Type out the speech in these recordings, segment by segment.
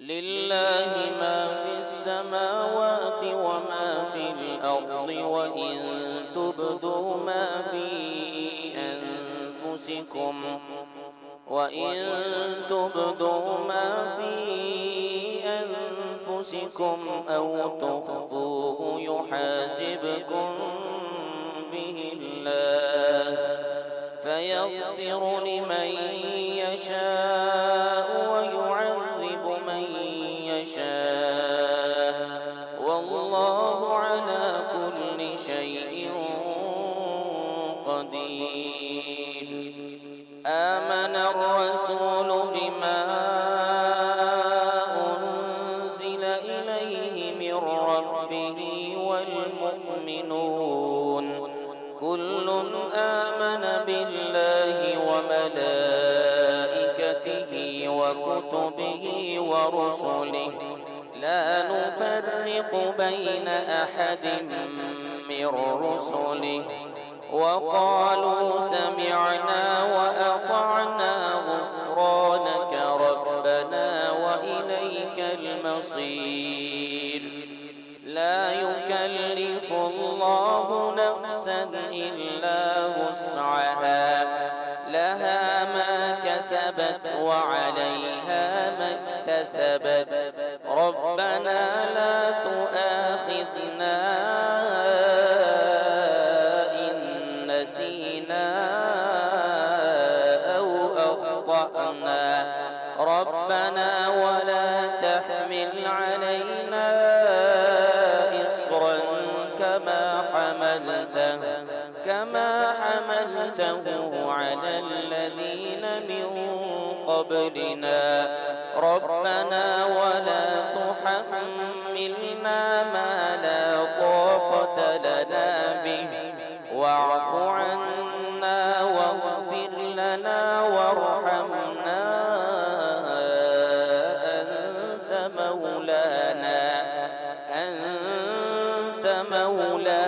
لله ما في السماوات وما في الأرض وإن تبدوا ما في أنفسكم أو تخفوه يحاسبكم به الله فيغفر لمن يشاء ويعذب من يشاء والله على كل شيء قدير. آمن الرسول بما أنزل إليه من ربه والمؤمنون كل آمن بالله وملائكته وكتبه ورسله لا نفرق بين أحد من رسله وقالوا سمعنا وأطعنا غفرانك ربنا وإليك المصير. لا يكلف الله نفسا إلا وسعها لها ما كسبت وعليها ما اكتسبت ربنا لا تؤاخذنا إن نسينا أو أخطأنا ربنا ولا تحمل علينا إصرا كما حملته على الذين من قبلنا ربنا ولا تحملنا ما لا طاقة لنا به واعف عنا واغفر لنا وارحمنا أنت مولانا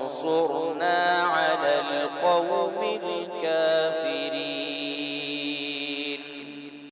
فانصرنا